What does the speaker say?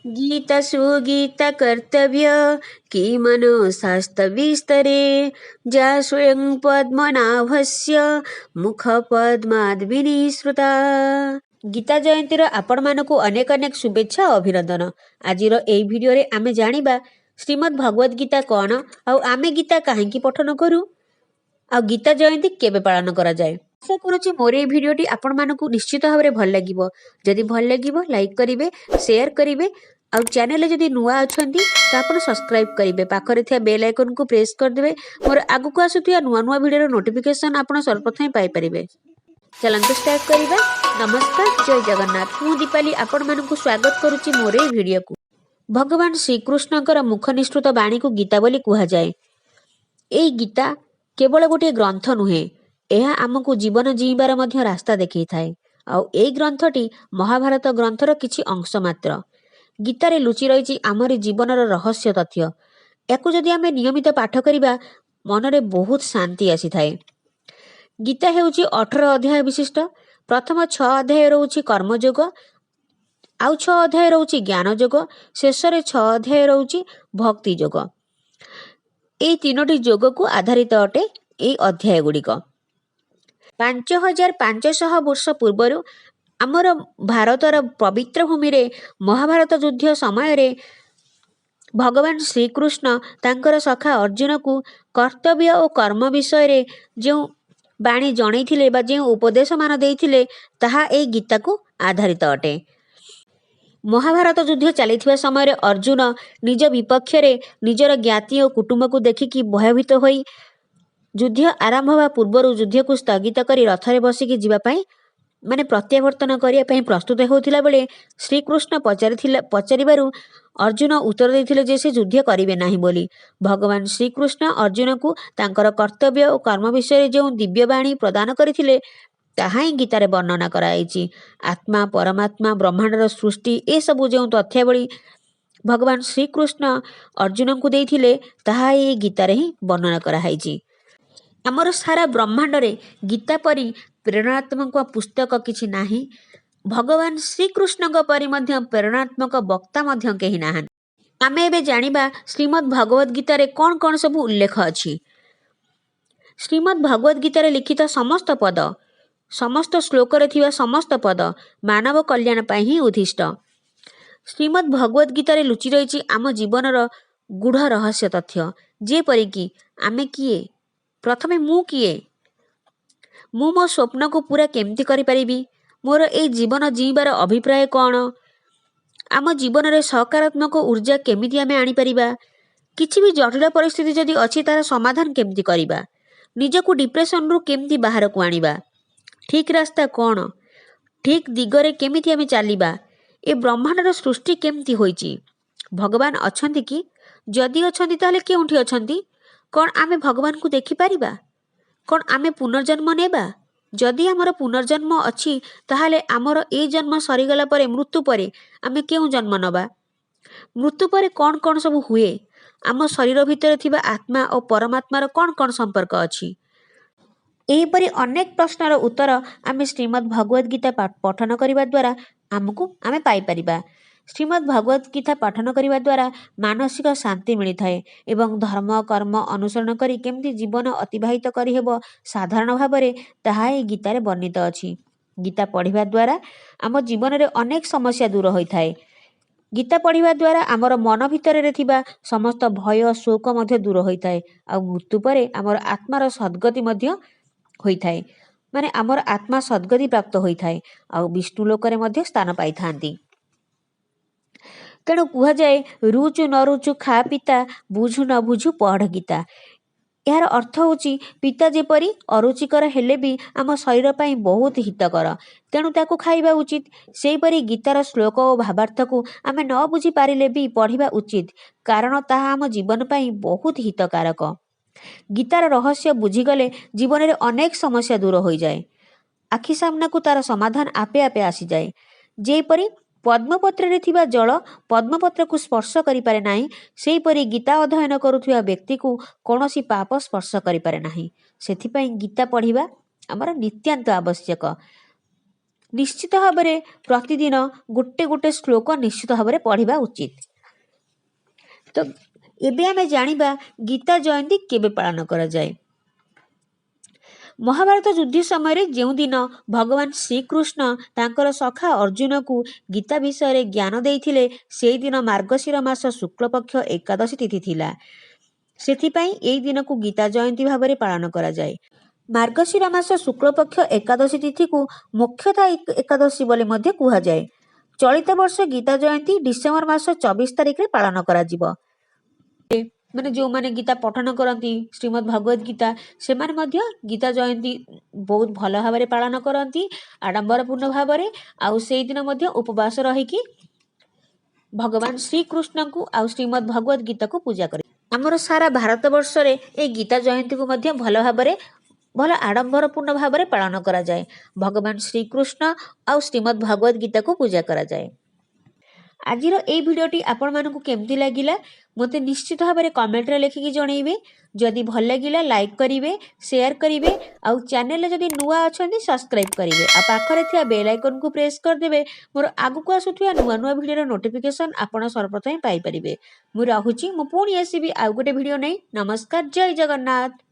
गीत सुगीत कर्तव्य की मनोशास्तविस्तरे जा स्वयं पद्मनाभस्य मुख पद्माद् विनिसृता। गीता जयंतीर आपण मानकु अनेक अनेक शुभेच्छा और अभिनंदन। आजिर एई भिडियोरे आमे जानिबा श्रीमद् भगवत गीता कौन आउ आमे गीता काहेकि पठन करू आ गीता जयंती केबे पालन करा जाए। आशा करूची मोर ए भिडियोटी आपण मानकु निश्चित भाव में भल लागिबो। जदि भल लागिबो लाइक करिवे, शेयर करिवे आउ चैनल जदि नुआ अछंती तो आपण सब्सक्राइब करिवे। पाखरे थिया बेल आइकन को प्रेस कर देबे। मोर आगु आसुथिया नुआ नुआ भिडियोर नोटिफिकेशन आपण सर्वप्रथम पाई परिबे। चलंतु स्टार्ट करिबा। नमस्कार, जय जगन्नाथ। मु दीपाली आपण मानकु स्वागत करूची मोर ए भिडियो को। भगवान श्रीकृष्णकर मुखनिष्ठृत बाणी को गीता बोली कुहा जाए। एई गीता केवल गोटे ग्रंथ नुहे, यह आमको जीवन जीवार मध्य रास्ता देखई थाए। आउ एई ग्रंथटी महाभारत ग्रंथर किछि अंश मात्र। गीतारे लुचि रही आमरी जीवनर रहस्य तथ्य। याकु जदि आमे नियमित पाठ करिबा मनरे बहुत शांति आसी थाए। गीता हेउची 18 अध्याय विशिष्ट। प्रथम 6 अध्याय रहउची कर्मयोग, आउ 6 अध्याय रहउची ज्ञान योग, शेषरे 6 अध्याय रहउची भक्ति योग। एई तीनोटी योग को आधारित अटे एई अध्याय गुड़िक। 5500 वर्ष पूर्वर आमर भारतर पवित्र भूमि रे महाभारत युद्ध समय रे भगवान श्रीकृष्ण तांकर सखा अर्जुन को कर्तव्य और कर्म विषय रे जो बाणी जणैथिले बा जो उपदेश मान देइथिले ताहा एई गीता को आधारित अटे। महाभारत युद्ध चलिथिबा समय रे अर्जुन निज विपक्ष रे निजर ज्ञाति और कुटुंब को देखिकी भयभीत होई युद्ध आरंभ होगा पूर्व युद्ध को स्थगित करी रथरे बसिकी जीवा पाई माने प्रत्यावर्तन करिया पाई प्रस्तुत होउथिला बेले श्रीकृष्ण पचारिबारु अर्जुन उत्तर देथिले जे से युद्ध करिवे नाही बोली। भगवान श्रीकृष्ण अर्जुन को तांकर कर्तव्य और कर्म विषय जो दिव्य बाणी प्रदान करथिले ताहा ही गीतारे वर्णना कराइछि। आत्मा, परमात्मा, ब्रह्मांडर सृष्टि ए सबु जो तथ्यावली भगवान श्रीकृष्ण अर्जुन को देथिले ताहा ही गीतारे ही वर्णना कराइछि। आमर सारा ब्रह्मांड रे गीता परी प्रेरणात्मक पुस्तक किछि नाही। भगवान श्रीकृष्ण परी मध्य प्रेरणात्मक वक्ता मध्य केही नाहन। आमे एबे जानिबा श्रीमद् भगवत गीता रे कौन कौन सब उल्लेख अछि। श्रीमद् भगवत गीता रे लिखित समस्त पद, समस्त श्लोक रे थिबा समस्त पद मानव कल्याण पाई ही उद्दिष्ट। श्रीमद् भगवत गीता रे लुचि रहिछि आम जीवनर गूढ़ रहस्य तथ्य। जे परी कि आमे किए, प्रथमे मु किए, मु मो स्वप्न को पूरा केमती करि परिबी, मोर ए जीवन जीवार अभिप्राय कौन, आम जीवन रे सकारात्मक ऊर्जा केमिति आमे आनी परिबा, किछि भी जटिल परिस्थिति जदि अछि तार समाधान केमती करिबा, निजको डिप्रेशन रु केमती बाहर को आनिबा, ठीक रास्ता कौन, ठीक दिगरे केमिति आमे चालिबा, ए ब्रह्मांडर सृष्टि केमती होइछि, भगवान अछंती कि, जदि अछंती ताले केउंठी अछंती, कौन आमे भगवान को देखि पारिबा, कौन आमे पुनर्जन्म नेबा, जदि आमर पुनर्जन्म अछि ताहाले आमर ए जन्म सरीगला परे मृत्यु परे आमे केउ जन्म नबा, मृत्यु परे कौन कौन सब हुए, आम शरीर भितर थिबा आत्मा और परमात्मार कौन कौन संपर्क अछि। एहीपरि अनेक प्रश्नर उत्तर आमे श्रीमद् भगवत गीता पठन करिबा द्वारा आमको आमे पाई परिबा। श्रीमद् भगवत गीता पठन करिबा द्वारा मानसिक शांति मिली थाए एवं धर्म कर्म अनुसरण करी केमती जीवन अतिबाहित करी हेबो साधारण भाबरे ताहा ए गीतारे वर्णित अछि। गीता पढ़िबा द्वारा आम जीवन रे अनेक समस्या दूर होई थाए। गीता पढ़िबा द्वारा आमर मन भितर रे थिबा समस्त भय शोक मध्य दूर होई थाए आ मृत्यु परे आमर आत्मार सद्गति मध्य होई थाए, माने आमर आत्मा सद्गति प्राप्त होई थाए आ विष्णु लोकरे मध्य स्थान पाई थांती। तेणु कुहा जाए रुचु न रुचु खा पिता, बुझु न बुझु पढ़ गीता। यार अर्थ होची पिता जेपरी अरुचिकर हेले भी आम शरीर पाई बहुत हितकर, तेणु ताकू खाइबा उचित। सेहीपरि गीतार श्लोक और भावार्थ को आमे न बुझी पारिले भी पढ़िबा उचित, कारण ताहा आम जीवन पाई बहुत हितकारक। गीतार रहस्य बुझीगले जीवन रे अनेक समस्या दूर हो जाए, आखि सामना को तार समाधान आपे आपे आसी जाए। जेपरी पद्मपत्र रे थिबा जल पद्मपत्र को स्पर्श करि पारे नाही, सेहीपरि गीता अध्ययन करुथिबा व्यक्ति को कौनसी पाप स्पर्श करि पारे नाही। सेथिपई गीता पढ़िबा आमर नित्यांत आवश्यक। निश्चित भाव में प्रतिदिन गोटे गोटे श्लोक निश्चित भाव में पढ़ा उचित। तो एबे आमे जानिबा गीता जयंती केबे पालन करा जाए। महाभारत युद्ध समय जो दिन भगवान श्रीकृष्ण तांकर सखा अर्जुन को गीता विषय ज्ञान देइथिले से दिन मार्गशीर मास शुक्ल पक्ष एकादशी तिथि थिला। सेथिपाई एई दिन को गीता जयंती भाव में पालन करा जाए। मार्गशीर मास शुक्ल पक्ष एकादशी तिथि को मुख्यतः एकादशी बोली मध्य कुहा जाए। चलित वर्ष गीता जयंती डिसेम्बर मास 24 तारिख रे पालन करा जिवो। माने जो माने गीता पठन करती श्रीमद् भगवत गीता से माने मध्य गीता जयंती बहुत भल भाव में पालन करती आडंबरपूर्ण भाव में आउ से दिन मध्य उपवास रहीकि भगवान श्रीकृष्ण को आउ श्रीमद् भगवत गीता को पूजा करे। आमर सारा भारत वर्ष रे ए गीता जयंती को मध्य भल भाव में भल आडंबरपूर्ण भाव में पालन करा जाए। भगवान श्रीकृष्ण आउ श्रीमद् भगवत गीता को पूजा करा जाए। आजिर ए भिडियोटी आपण मानकु केमती लागिला मते निश्चित भाव में कमेंट रे लिखिकी जणैबे। जदि भल लागिला लाइक करिवे, शेयर करिवे आउ चैनल जदि नुआ अछंती सब्सक्राइब करिवे आ पाखरे थिया बेल आइकन को प्रेस कर देबे। मोर आगु को आसुथिया नुआ नुआ भिडियो नोटिफिकेशन आपण सर्वप्रथम पाई परिबे। मु रहुची मु पुणी आसीबी आउ गोटे भिडियो नै। नमस्कार, जय जगन्नाथ।